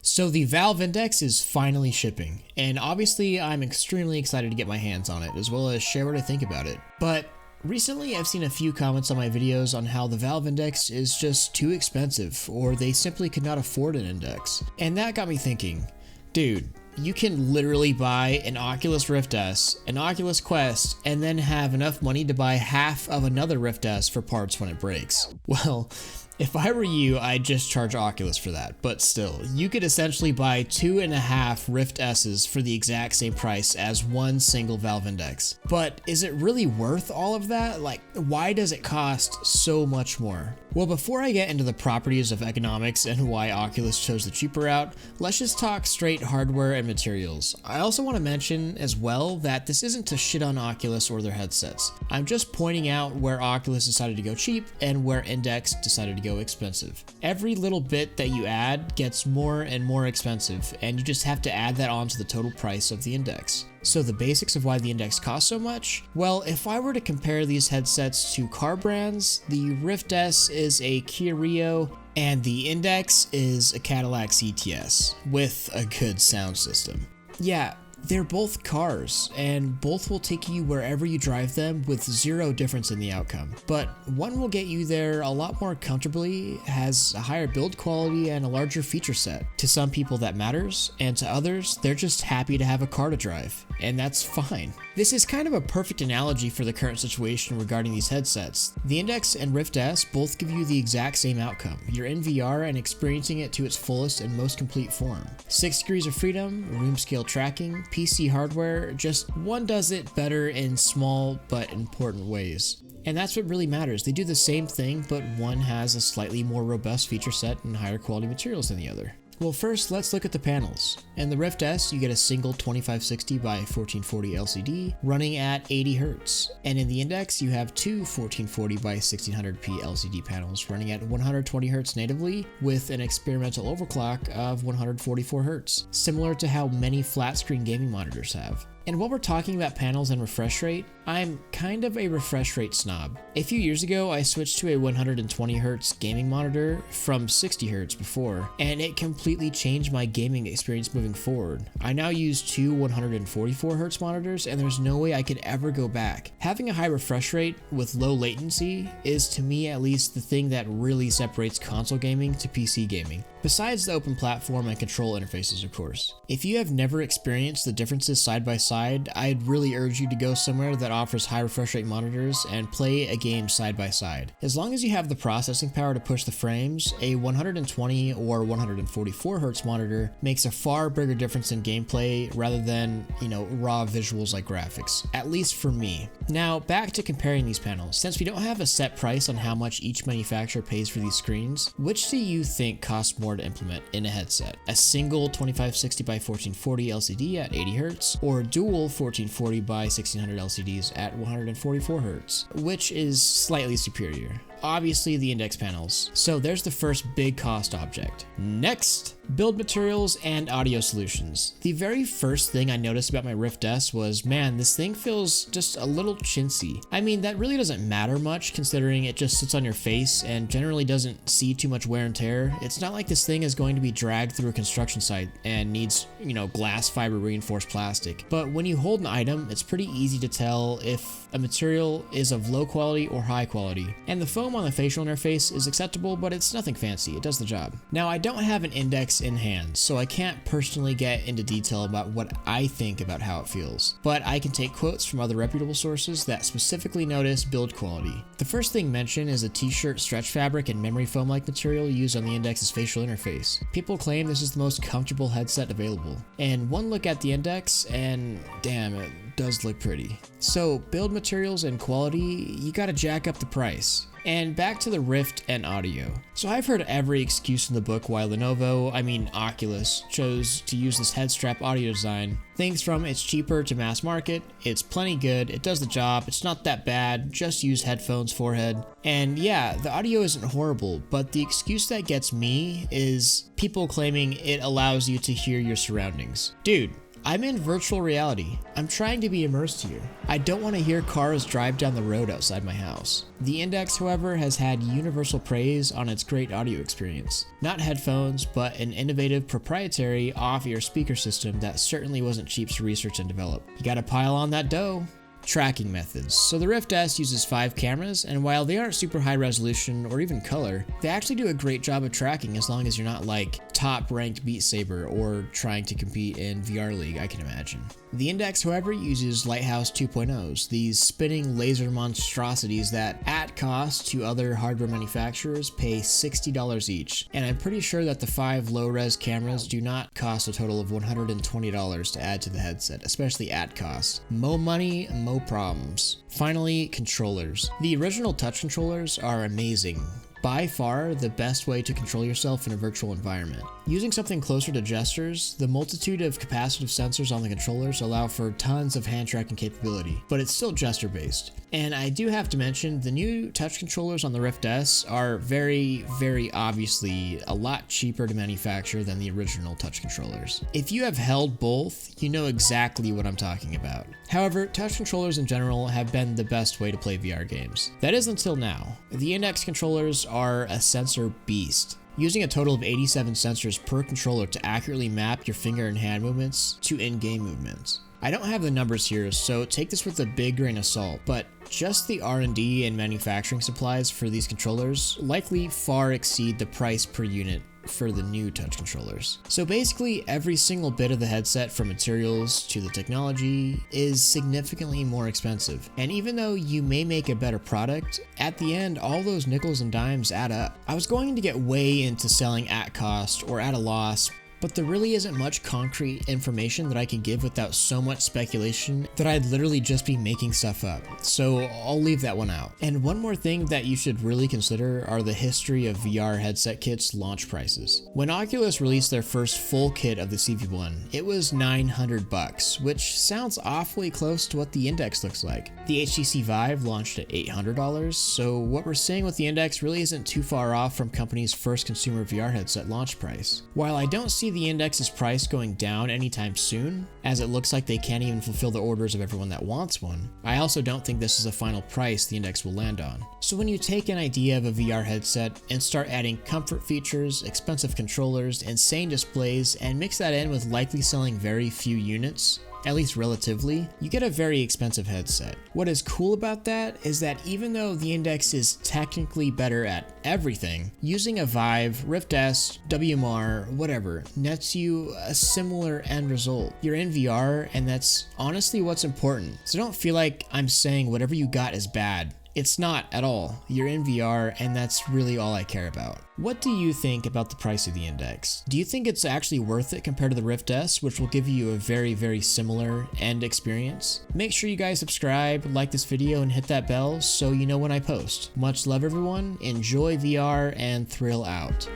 So the Valve Index is finally shipping, and obviously I'm extremely excited to get my hands on it, as well as share what I think about it. But recently I've seen a few comments on my videos on how the Valve Index is just too expensive, or they simply could not afford an Index. And that got me thinking, dude, you can literally buy an Oculus Rift S, an Oculus Quest, and then have enough money to buy half of another Rift S for parts when it breaks. Well, if I were you, I'd just charge Oculus for that, but still, you could essentially buy 2.5 Rift S's for the exact same price as one single Valve Index. But is it really worth all of that? Like, why does it cost so much more? Well, before I get into the properties of economics and why Oculus chose the cheaper route, let's just talk straight hardware and materials. I also want to mention as well that this isn't to shit on Oculus or their headsets. I'm just pointing out where Oculus decided to go cheap and where Index decided to go expensive. Every little bit that you add gets more and more expensive, and you just have to add that onto the total price of the Index. So the basics of why the Index costs so much? Well, if I were to compare these headsets to car brands, the Rift S is a Kia Rio, and the Index is a Cadillac CTS with a good sound system. Yeah, they're both cars, and both will take you wherever you drive them with zero difference in the outcome. But one will get you there a lot more comfortably, has a higher build quality, and a larger feature set. To some people that matters, and to others, they're just happy to have a car to drive, and that's fine. This is kind of a perfect analogy for the current situation regarding these headsets. The Index and Rift S both give you the exact same outcome. You're in VR and experiencing it to its fullest and most complete form. 6 degrees of freedom, room scale tracking, PC hardware, just one does it better in small but important ways. And that's what really matters. They do the same thing, but one has a slightly more robust feature set and higher quality materials than the other. Well, first, let's look at the panels. In the Rift S, you get a single 2560 by 1440 LCD running at 80 Hz. And in the Index, you have two 1440 by 1600p LCD panels running at 120 Hz natively with an experimental overclock of 144 Hz, similar to how many flat-screen gaming monitors have. And while we're talking about panels and refresh rate, I'm kind of a refresh rate snob. A few years ago, I switched to a 120Hz gaming monitor from 60Hz before, and it completely changed my gaming experience moving forward. I now use two 144Hz monitors, and there's no way I could ever go back. Having a high refresh rate with low latency is, to me at least, the thing that really separates console gaming to PC gaming. Besides the open platform and control interfaces, of course. If you have never experienced the differences side by side, I'd really urge you to go somewhere that offers high refresh rate monitors and play a game side by side. As long as you have the processing power to push the frames, a 120 or 144Hz monitor makes a far bigger difference in gameplay rather than, raw visuals like graphics, at least for me. Now, back to comparing these panels. Since we don't have a set price on how much each manufacturer pays for these screens, which do you think costs more to implement in a headset? A single 2560 by 1440 LCD at 80 Hz, or dual 1440 by 1600 LCDs at 144 Hz, which is slightly superior? Obviously the Index panels. So there's the first big cost object. Next, build materials and audio solutions. The very first thing I noticed about my Rift S was, man, this thing feels just a little chintzy. I mean, that really doesn't matter much considering it just sits on your face and generally doesn't see too much wear and tear. It's not like this thing is going to be dragged through a construction site and needs, glass fiber reinforced plastic. But when you hold an item, it's pretty easy to tell if a material is of low quality or high quality. And the foam on the facial interface is acceptable, but it's nothing fancy. It does the job. Now, I don't have an Index in hand, so I can't personally get into detail about what I think about how it feels, but I can take quotes from other reputable sources that specifically notice build quality. The first thing mentioned is a t-shirt stretch fabric and memory foam-like material used on the Index's facial interface. People claim this is the most comfortable headset available, and one look at the Index and damn, it does look pretty. So build materials and quality, you gotta jack up the price. And back to the Rift and audio. So I've heard every excuse in the book why Oculus, chose to use this head strap audio design. Things from it's cheaper to mass market, it's plenty good, it does the job, it's not that bad, just use headphones forehead. And yeah, the audio isn't horrible, but the excuse that gets me is people claiming it allows you to hear your surroundings. Dude, I'm in virtual reality. I'm trying to be immersed here. I don't want to hear cars drive down the road outside my house. The Index, however, has had universal praise on its great audio experience. Not headphones, but an innovative proprietary off-ear speaker system that certainly wasn't cheap to research and develop. You gotta pile on that dough. Tracking methods. So the Rift S uses 5 cameras, and while they aren't super high resolution or even color, they actually do a great job of tracking as long as you're not like top ranked Beat Saber or trying to compete in VR League, I can imagine. The Index, however, uses Lighthouse 2.0s, these spinning laser monstrosities that, at cost to other hardware manufacturers, pay $60 each, and I'm pretty sure that the 5 low-res cameras do not cost a total of $120 to add to the headset, especially at cost. Mo money, mo problems. Finally, controllers. The original touch controllers are amazing. By far the best way to control yourself in a virtual environment. Using something closer to gestures, the multitude of capacitive sensors on the controllers allow for tons of hand tracking capability, but it's still gesture based. And I do have to mention, the new touch controllers on the Rift S are very obviously a lot cheaper to manufacture than the original touch controllers. If you have held both, you know exactly what I'm talking about. However, touch controllers in general have been the best way to play VR games. That is until now. The Index controllers are a sensor beast, using a total of 87 sensors per controller to accurately map your finger and hand movements to in-game movements. I don't have the numbers here, so take this with a big grain of salt, but just the R&D and manufacturing supplies for these controllers likely far exceed the price per unit for the new touch controllers. So basically every single bit of the headset, from materials to the technology, is significantly more expensive. And even though you may make a better product, at the end all those nickels and dimes add up. I was going to get way into selling at cost or at a loss, but there really isn't much concrete information that I can give without so much speculation that I'd literally just be making stuff up. So I'll leave that one out. And one more thing that you should really consider are the history of VR headset kits' launch prices. When Oculus released their first full kit of the CV1, it was $900, which sounds awfully close to what the Index looks like. The HTC Vive launched at $800, so what we're seeing with the Index really isn't too far off from companies' first consumer VR headset launch price. While I don't see the Index's price going down anytime soon, as it looks like they can't even fulfill the orders of everyone that wants one, I also don't think this is a final price the Index will land on. So when you take an idea of a VR headset and start adding comfort features, expensive controllers, insane displays, and mix that in with likely selling very few units, at least relatively, you get a very expensive headset. What is cool about that is that even though the Index is technically better at everything, using a Vive, Rift S, WMR, whatever, nets you a similar end result. You're in VR, and that's honestly what's important. So don't feel like I'm saying whatever you got is bad. It's not at all. You're in VR, and that's really all I care about. What do you think about the price of the Index? Do you think it's actually worth it compared to the Rift S, which will give you a very similar end experience? Make sure you guys subscribe, like this video, and hit that bell so you know when I post. Much love, everyone. Enjoy VR, and thrill out.